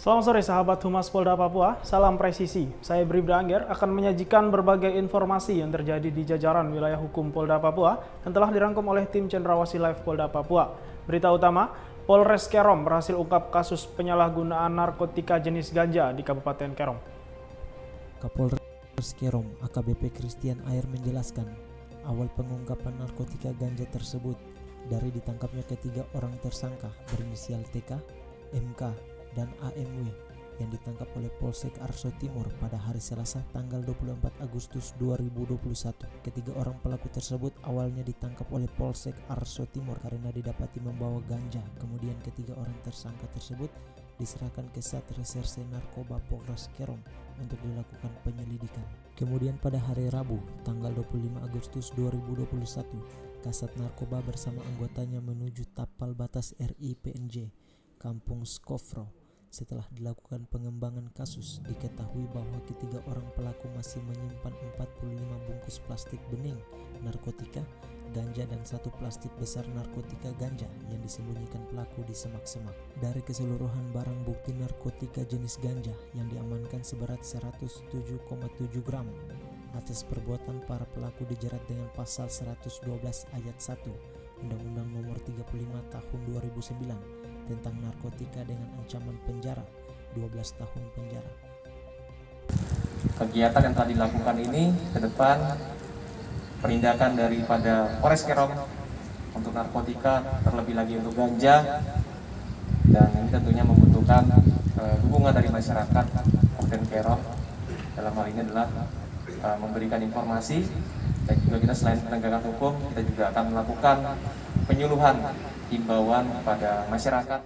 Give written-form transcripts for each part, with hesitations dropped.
Selamat sore sahabat Humas Polda Papua, salam presisi. Saya Bribda Angger akan menyajikan berbagai informasi yang terjadi di jajaran wilayah hukum Polda Papua yang telah dirangkum oleh tim Cendrawasih Live Polda Papua. Berita utama, Polres Kerom berhasil ungkap kasus penyalahgunaan narkotika jenis ganja di Kabupaten Kerom. Kapolres Kerom AKBP Christian Air menjelaskan, awal pengungkapan narkotika ganja tersebut dari ditangkapnya ketiga orang tersangka berinisial TK, MK, dan AMW yang ditangkap oleh Polsek Arso Timur pada hari Selasa tanggal 24 Agustus 2021. Ketiga orang pelaku tersebut awalnya ditangkap oleh Polsek Arso Timur karena didapati membawa ganja. Kemudian ketiga orang tersangka tersebut diserahkan ke Satreserse Narkoba Polres Kerom untuk dilakukan penyelidikan. Kemudian pada hari Rabu tanggal 25 Agustus 2021, Kasat Narkoba bersama anggotanya menuju Tapal Batas RI PNJ Kampung Skofro. Setelah dilakukan pengembangan kasus, diketahui bahwa ketiga orang pelaku masih menyimpan 45 bungkus plastik bening narkotika ganja dan satu plastik besar narkotika ganja yang disembunyikan pelaku di semak-semak. Dari keseluruhan barang bukti narkotika jenis ganja yang diamankan seberat 107,7 gram. Atas perbuatan para pelaku dijerat dengan pasal 112 ayat 1 Undang-Undang Nomor 35 Tahun 2009 tentang narkotika dengan ancaman penjara 12 tahun penjara. Kegiatan yang telah dilakukan ini ke depan penindakan daripada Polres Kerom untuk narkotika, terlebih lagi untuk ganja, dan ini tentunya membutuhkan dukungan dari masyarakat Kabupaten Kerom. Dalam hal ini adalah memberikan informasi, dan juga kita selain penegakan hukum, kita juga akan melakukan penyuluhan himbauan kepada masyarakat.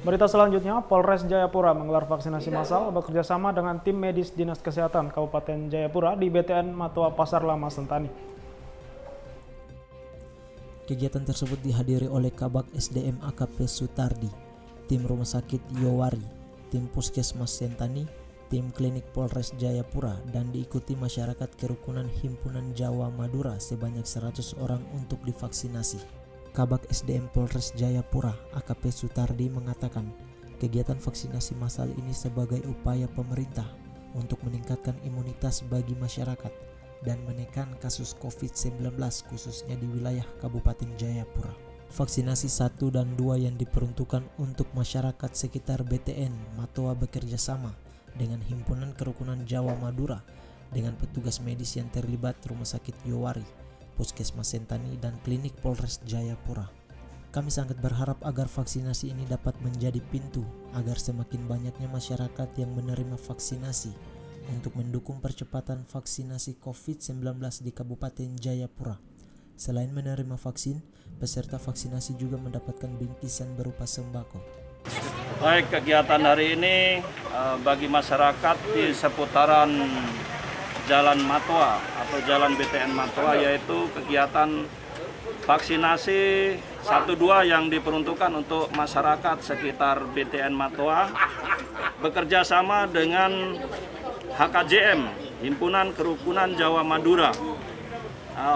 Berita selanjutnya, Polres Jayapura menggelar vaksinasi massal bekerjasama dengan tim medis Dinas Kesehatan Kabupaten Jayapura di BTN Matoa Pasar Lama Sentani. Kegiatan tersebut dihadiri oleh Kabak SDM AKP Sutardi, tim Rumah Sakit Yowari, tim Puskesmas Sentani, tim Klinik Polres Jayapura, dan diikuti masyarakat kerukunan Himpunan Jawa Madura sebanyak 100 orang untuk divaksinasi. Kabak SDM Polres Jayapura AKP Sutardi mengatakan, kegiatan vaksinasi massal ini sebagai upaya pemerintah untuk meningkatkan imunitas bagi masyarakat dan menekan kasus COVID-19 khususnya di wilayah Kabupaten Jayapura. Vaksinasi 1 dan 2 yang diperuntukkan untuk masyarakat sekitar BTN Matoa bekerja sama dengan Himpunan Kerukunan Jawa Madura dengan petugas medis yang terlibat Rumah Sakit Yowari, Puskesmas Sentani, dan Klinik Polres Jayapura. Kami sangat berharap agar vaksinasi ini dapat menjadi pintu agar semakin banyaknya masyarakat yang menerima vaksinasi untuk mendukung percepatan vaksinasi COVID-19 di Kabupaten Jayapura. Selain menerima vaksin, peserta vaksinasi juga mendapatkan bingkisan berupa sembako. Baik, kegiatan hari ini bagi masyarakat di seputaran Jalan Matoa atau Jalan BTN Matoa, yaitu kegiatan vaksinasi 1-2 yang diperuntukkan untuk masyarakat sekitar BTN Matoa bekerja sama dengan HKJM, Himpunan Kerukunan Jawa Madura.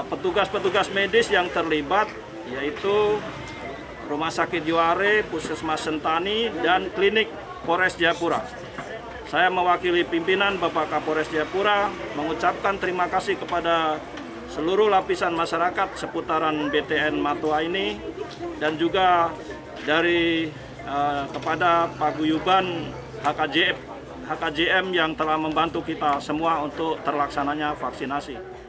Petugas-petugas medis yang terlibat yaitu Rumah Sakit Yowari, Puskesmas Sentani, dan Klinik Polres Jayapura. Saya mewakili pimpinan Bapak Kapolres Jayapura mengucapkan terima kasih kepada seluruh lapisan masyarakat seputaran BTN Matoa ini, dan juga dari kepada Paguyuban HKJM yang telah membantu kita semua untuk terlaksananya vaksinasi.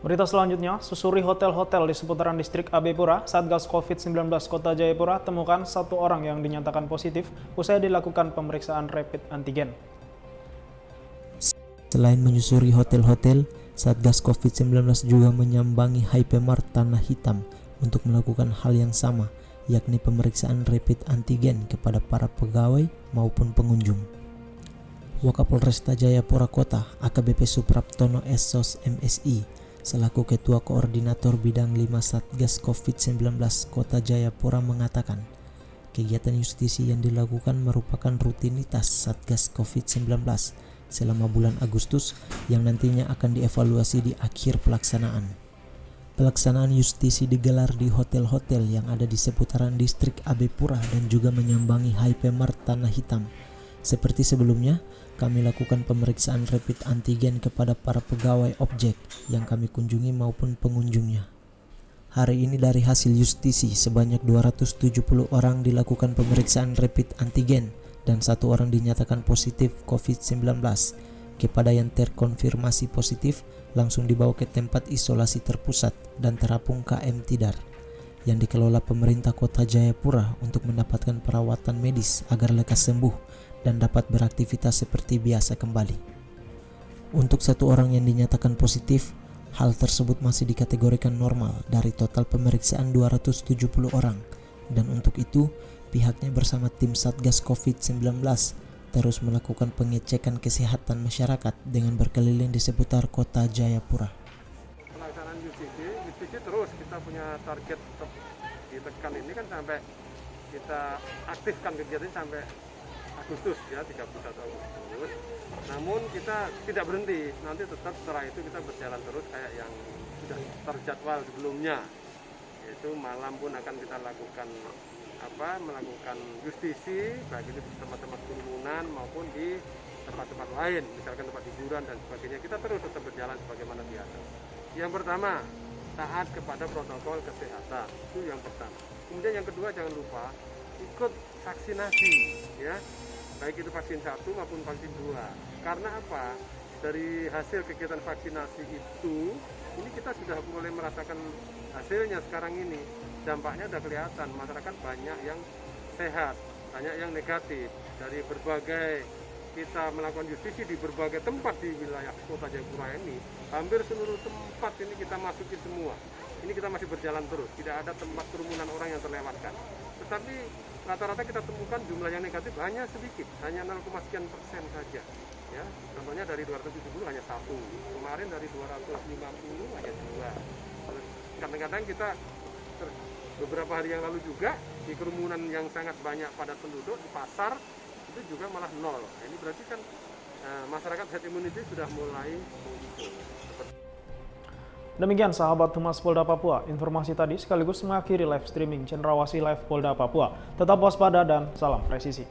Berita selanjutnya, susuri hotel-hotel di seputaran distrik AB Pura, Satgas COVID-19 Kota Jayapura temukan 1 orang yang dinyatakan positif usai dilakukan pemeriksaan rapid antigen. Selain menyusuri hotel-hotel, Satgas COVID-19 juga menyambangi Hypermart Tanah Hitam untuk melakukan hal yang sama, yakni pemeriksaan rapid antigen kepada para pegawai maupun pengunjung. Wakapolresta Jayapura Kota, AKBP Supraptono SOS MSI, selaku Ketua Koordinator Bidang 5 Satgas COVID-19 Kota Jayapura mengatakan, kegiatan justisi yang dilakukan merupakan rutinitas Satgas COVID-19 selama bulan Agustus yang nantinya akan dievaluasi di akhir pelaksanaan. Pelaksanaan justisi digelar di hotel-hotel yang ada di seputaran distrik AB Pura dan juga menyambangi Hypermart Tanah Hitam. Seperti sebelumnya, kami lakukan pemeriksaan rapid antigen kepada para pegawai objek yang kami kunjungi maupun pengunjungnya. Hari ini dari hasil justisi sebanyak 270 orang dilakukan pemeriksaan rapid antigen dan 1 orang dinyatakan positif COVID-19. Kepada yang terkonfirmasi positif langsung dibawa ke tempat isolasi terpusat dan terapung KM Tidar yang dikelola pemerintah Kota Jayapura untuk mendapatkan perawatan medis agar lekas sembuh dan dapat beraktivitas seperti biasa kembali. Untuk 1 orang yang dinyatakan positif, hal tersebut masih dikategorikan normal dari total pemeriksaan 270 orang, dan untuk itu pihaknya bersama tim Satgas COVID-19 terus melakukan pengecekan kesehatan masyarakat dengan berkeliling di seputar Kota Jayapura. Pelaksanaan justisi terus kita punya target tetap ditekan ini kan sampai kita aktifkan kegiatan sampai Agustus ya, 31 Agustus. Namun kita tidak berhenti, nanti tetap setelah itu kita berjalan terus kayak yang sudah terjadwal sebelumnya. Yaitu malam pun akan kita lakukan melakukan justisi baik itu di tempat-tempat kerumunan maupun di tempat-tempat lain, misalkan tempat hiburan dan sebagainya. Kita terus tetap berjalan sebagaimana biasa. Yang pertama, taat kepada protokol kesehatan. Itu yang pertama. Kemudian yang kedua, jangan lupa ikut vaksinasi ya. Baik itu vaksin 1 maupun vaksin 2. Karena apa? Dari hasil kegiatan vaksinasi itu, ini kita sudah mulai merasakan hasilnya sekarang ini. Dampaknya sudah kelihatan, masyarakat banyak yang sehat, banyak yang negatif. Dari berbagai, kita melakukan justisi di berbagai tempat di wilayah Kota Jayapura ini, hampir seluruh tempat ini kita masuki semua. Ini kita masih berjalan terus, tidak ada tempat kerumunan orang yang terlewatkan. Tetapi rata-rata kita temukan jumlah yang negatif hanya sedikit, hanya 0,sekian persen saja. Ya, contohnya dari 270 hanya 1, kemarin dari 250 hanya 2. Terus kadang-kadang kita beberapa hari yang lalu juga di kerumunan yang sangat banyak padat penduduk di pasar itu juga malah 0. Nah, ini berarti kan masyarakat herd immunity sudah mulai muncul. Demikian sahabat Humas Polda Papua, informasi tadi sekaligus mengakhiri live streaming Cendrawasih Live Polda Papua. Tetap waspada dan salam presisi.